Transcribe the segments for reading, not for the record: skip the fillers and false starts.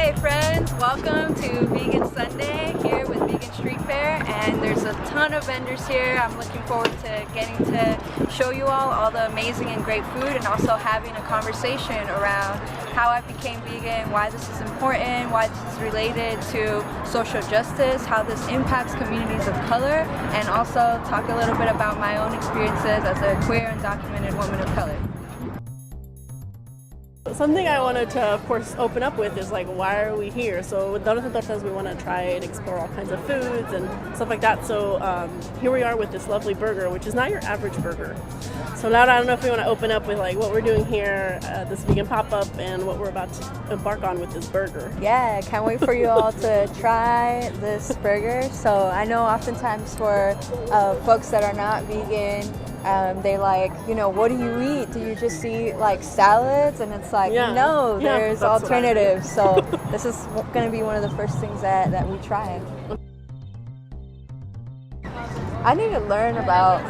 Hey friends, welcome to Vegan Sunday here with Vegan Street Fair, and there's a ton of vendors here. I'm looking forward to getting to show you all the amazing and great food, and also having a conversation around how I became vegan, why this is important, why this is related to social justice, how this impacts communities of color, and also talk a little bit about my own experiences as a queer, undocumented woman of color. Something I wanted to, of course, open up with is like, why are we here? So with Tortas and Tortas, we want to try and explore all kinds of foods and stuff like that. So here we are with this lovely burger, which is not your average burger. So now I don't know if we want to open up with like what we're doing here, this vegan pop-up, and what we're about to embark on with this burger. Yeah, can't wait for you all to try this burger. So I know oftentimes for folks that are not vegan, they like, what do you eat? Do you just eat like salads? And it's like, no, there's alternatives. So this is going to be one of the first things that we try. I need to learn about,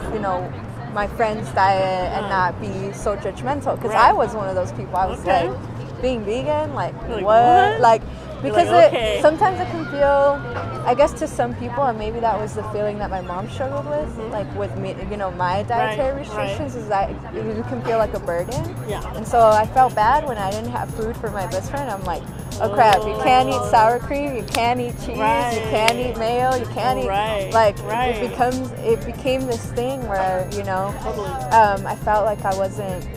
my friend's diet and not be so judgmental, because I was one of those people. I was like, being vegan, like what? Like, because sometimes it can feel, I guess to some people, and maybe that was the feeling that my mom struggled with, like with me, my dietary restrictions, is that you can feel like a burden. And so I felt bad when I didn't have food for my best friend. I'm like, oh crap, you can't eat sour cream, you can't eat cheese, you can't eat mayo, you can't eat, it became this thing where, I felt like I wasn't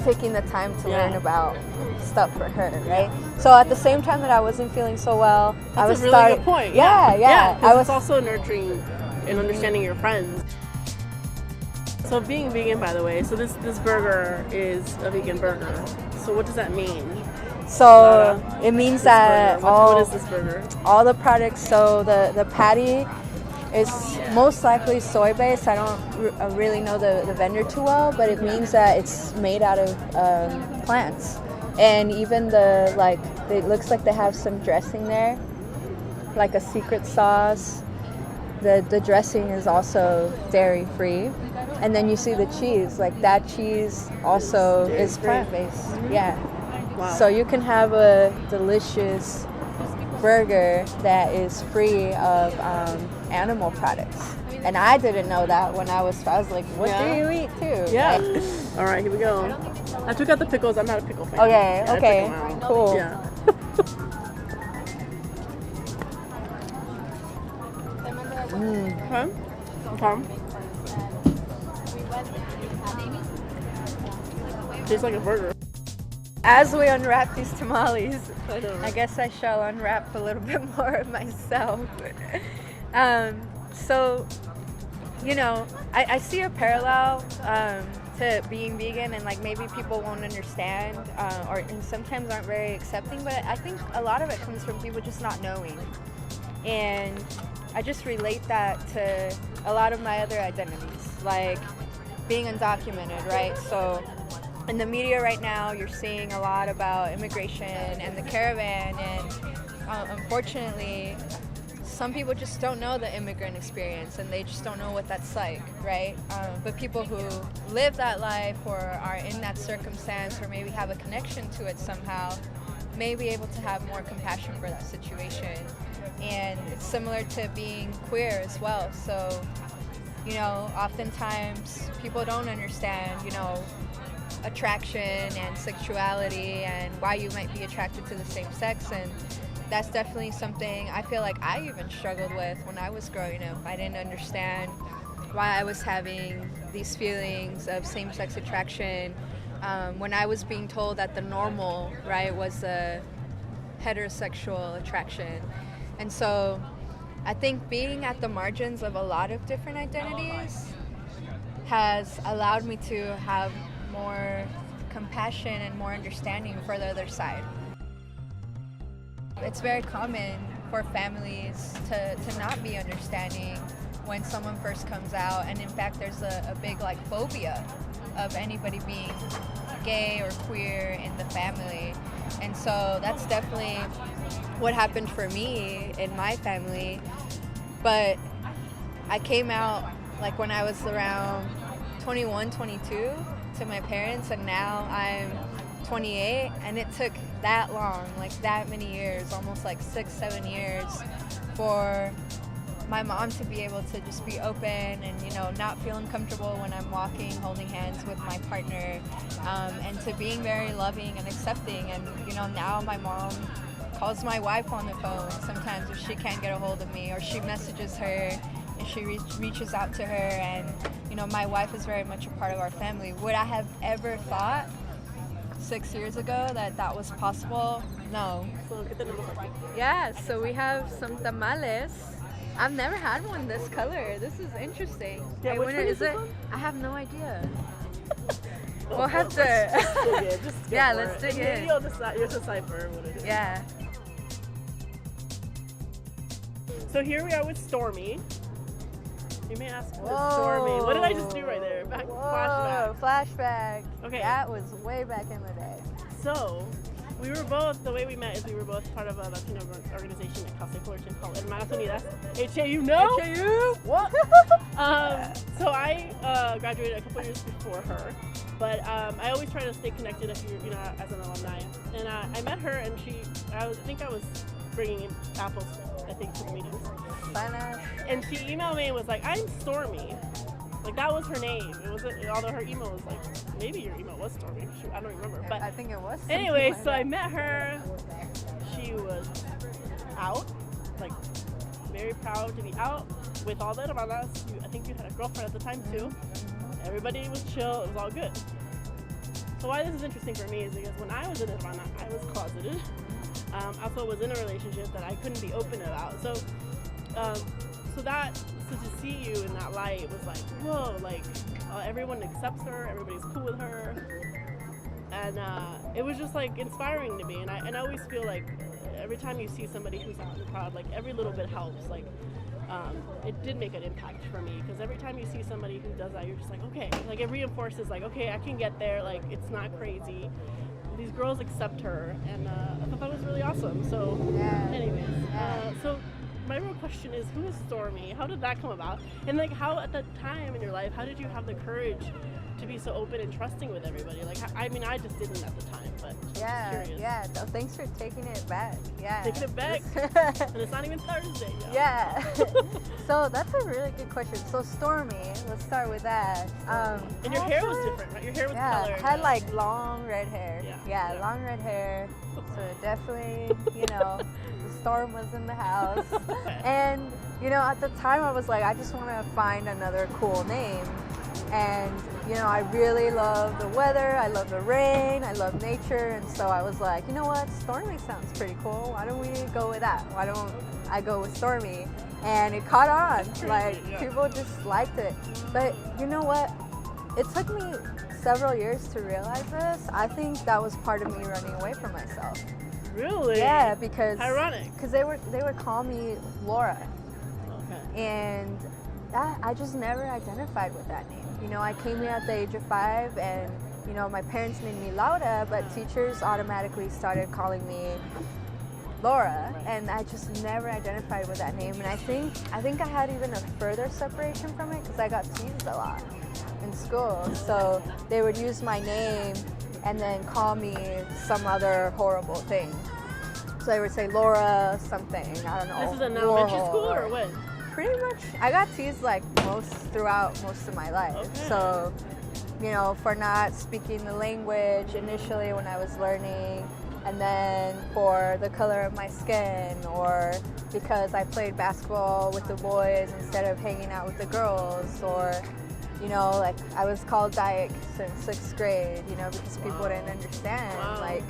taking the time to learn about stuff for her, right? So at the same time that I wasn't feeling so well, I was really starting. Good point. Yeah. I was also nurturing and understanding your friends. So being vegan, by the way, so this burger is a vegan burger. So what does that mean? So it means that what is this burger? All the products. So the patty is most likely soy-based. I don't really know the vendor too well, but it means that it's made out of plants. And even it looks like they have some dressing there, like a secret sauce. The dressing is also dairy-free. And then you see the cheese, like that cheese also is plant-based. Yeah. Wow. So you can have a delicious burger that is free of animal products. And I didn't know that when I was like, what do you eat too? Yeah. All right, here we go. I took out the pickles. I'm not a pickle fan. Okay, cool. Yeah. Tastes like a burger. As we unwrap these tamales, I guess I shall unwrap a little bit more of myself. So, I see a parallel to being vegan, and like maybe people won't understand and sometimes aren't very accepting, but I think a lot of it comes from people just not knowing. And I just relate that to a lot of my other identities, like being undocumented, right? So in the media right now, you're seeing a lot about immigration and the caravan, and unfortunately, some people just don't know the immigrant experience, and they just don't know what that's like, right? But people who live that life or are in that circumstance, or maybe have a connection to it somehow, may be able to have more compassion for that situation. And it's similar to being queer as well. So, oftentimes people don't understand, attraction and sexuality and why you might be attracted to the same sex, and that's definitely something I feel like I even struggled with when I was growing up. I didn't understand why I was having these feelings of same-sex attraction when I was being told that the normal, right, was a heterosexual attraction. And so I think being at the margins of a lot of different identities has allowed me to have more compassion and more understanding for the other side. It's very common for families to not be understanding when someone first comes out, and in fact there's a big phobia of anybody being gay or queer in the family. And so that's definitely what happened for me in my family. But I came out when I was around 21, 22 to my parents, and now I'm 28, and it took that long, like that many years, almost like 6-7 years, for my mom to be able to just be open and, you know, not feel uncomfortable when I'm walking, holding hands with my partner, and to being very loving and accepting. And, you know, now my mom calls my wife on the phone sometimes if she can't get a hold of me, or she messages her and she reaches out to her. And, you know, my wife is very much a part of our family. Would I have ever thought 6 years ago that was possible? No. Yeah, so we have some tamales. I've never had one this color. This is interesting. Yeah, which one is it? one? I have no idea. We'll have to. Yeah, let's dig in. You'll decipher what it is. Yeah. So here we are with Stormy. You may ask, what is Stormy? What did I just do right there? Flashback. Okay. That was way back in the day. So, we were both, the way we met is we were both part of a Latino organization at Casa Fortune called Hermana Unidas. HAU, no? HAU? What? So I graduated a couple years before her, but I always try to stay connected if you know, as an alumni. And I met her, and I think I was bringing in apples, I think, to the meetings. And she emailed me and was like, I'm Stormy. Like, that was her name. It wasn't, although her email was like, maybe your email was Stormy. Shoot, I don't remember. But I think it was. Anyway, like so I met her. She was out, like, very proud to be out with all the hermanas. I think you had a girlfriend at the time too. Everybody was chill. It was all good. So why this is interesting for me is because when I was in Hermana, I was closeted. Also was in a relationship that I couldn't be open about. So to see you in that light was like, whoa, like everyone accepts her, everybody's cool with her, and it was just like inspiring to me. And I always feel like every time you see somebody who's out in the crowd, like every little bit helps. Like it did make an impact for me, because every time you see somebody who does that, you're just like, okay, like it reinforces, like, okay, I can get there. Like, it's not crazy. These girls accept her, and I thought that was really awesome. So, anyways, so my real question is, who is Stormy? How did that come about? And like, how at that time in your life, how did you have the courage to be so open and trusting with everybody? Like, I mean, I just didn't at the time, but I'm curious. No, thanks for taking it back. Yeah, taking it back, and it's not even Thursday yet. Yeah. So that's a really good question. So Stormy, let's start with that. And your hair was different, right? Your hair was colored. I had like long red hair. Yeah, long red hair. So definitely, you know, the storm was in the house. And, you know, at the time I was like, I just want to find another cool name. And, you know, I really love the weather, I love the rain, I love nature. And so I was like, you know what, Stormy sounds pretty cool. Why don't we go with that? Why don't I go with Stormy? And it caught on. People just liked it. But you know what? It took me several years to realize this. I think that was part of me running away from myself. Really? Yeah, because ironic. Because they would call me Laura. Okay. And I just never identified with that name. You know, I came here at the age of 5, and you know, my parents named me Laura, but teachers automatically started calling me Laura, and I just never identified with that name. And I think I had even a further separation from it because I got teased a lot in school. So they would use my name and then call me some other horrible thing. So they would say Laura something, I don't know. This is in elementary school or what? Pretty much. I got teased like throughout most of my life. Okay. So, you know, for not speaking the language initially when I was learning, and then for the color of my skin, or because I played basketball with the boys instead of hanging out with the girls, or, you know, like I was called dyke since 6th grade, you know, because people didn't understand. Like,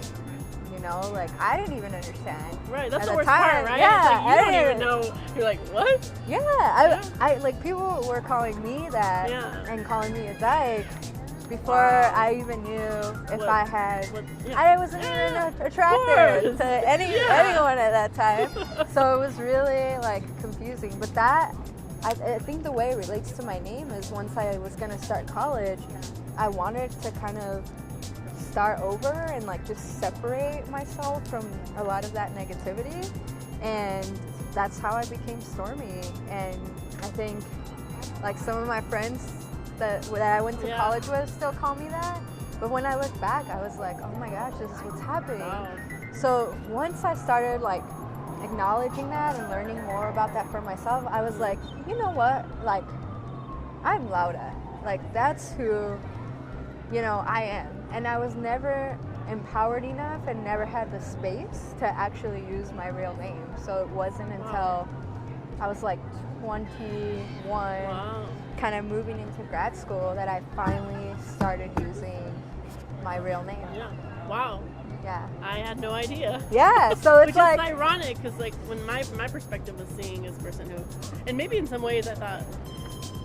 you know, like I didn't even understand. Right, that's at the worst time. part, right? Yeah, it's like you don't even know. You're like, what? Yeah, I like people were calling me that and calling me a dyke before I even knew if I had. I wasn't even attracted to anyone at that time, so it was really like confusing. But that, I think the way it relates to my name is once I was gonna start college, I wanted to kind of start over and like just separate myself from a lot of that negativity, and that's how I became Stormy. And I think like some of my friends that I went to college with still call me that, But when I look back, I was like, oh my gosh, this is what's happening. Wow. So once I started like acknowledging that and learning more about that for myself, I was like, you know what? Like, I'm Laura. Like, that's who, you know, I am. And I was never empowered enough and never had the space to actually use my real name. So it wasn't until I was like 21, kind of moving into grad school, that I finally started using my real name. Yeah. Wow. Yeah. I had no idea. Yeah, so it's Which like... is ironic, because like when my perspective was seeing this person who, and maybe in some ways I thought,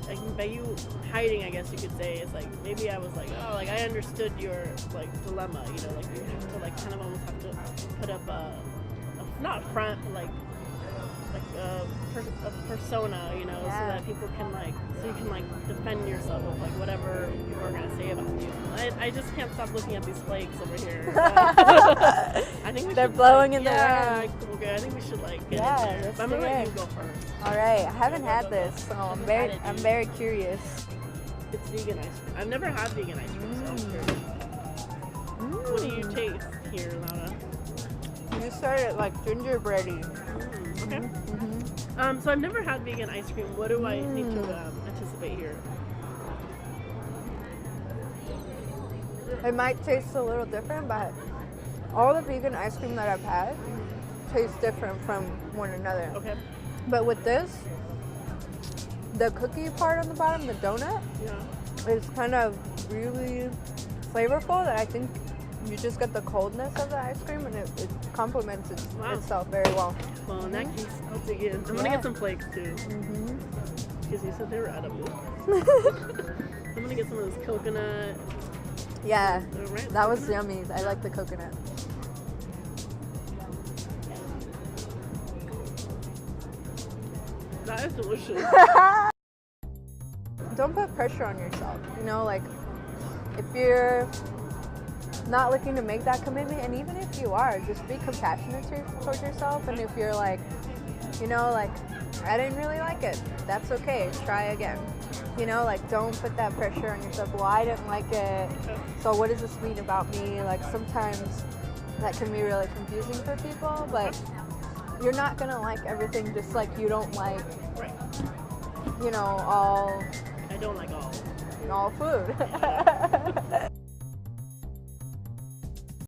like by you hiding, I guess you could say, is like maybe I was like, oh, like I understood your like dilemma, you know, like you have to like kind of almost have to put up a not a front, but like a persona, you know, so that people can like, so you can like defend yourself of like whatever people are gonna say about you. I just can't stop looking at these flakes over here. I think they're blowing in the wind. wind. Okay, I think we should like get in there. let's I'm gonna do let it. you go first. All right, I haven't had this, so I'm very curious. It's vegan ice cream. I've never had vegan ice cream, so I'm curious. What do you taste here, Laura? You started like gingerbready. Okay. So I've never had vegan ice cream. What do I need to anticipate here? It might taste a little different, but all the vegan ice cream that I've had tastes different from one another. Okay. But with this, the cookie part on the bottom, the donut, is kind of really flavorful, that I think you just get the coldness of the ice cream, and it complements itself very well. Well, in that case, I'll dig in. I'm gonna get some flakes too. Because you said they were edible. I'm gonna get some of this coconut. Yeah, that was yummy. I like the coconut. That is delicious. Don't put pressure on yourself. You know, like, if you're not looking to make that commitment, and even if you are, just be compassionate towards yourself. And if you're like, you know, like, I didn't really like it, that's okay, try again. You know, like, don't put that pressure on yourself. Well, I didn't like it, so what does this mean about me? Like, sometimes that can be really confusing for people, but you're not gonna like everything, just like you don't like, you know, I don't like all food.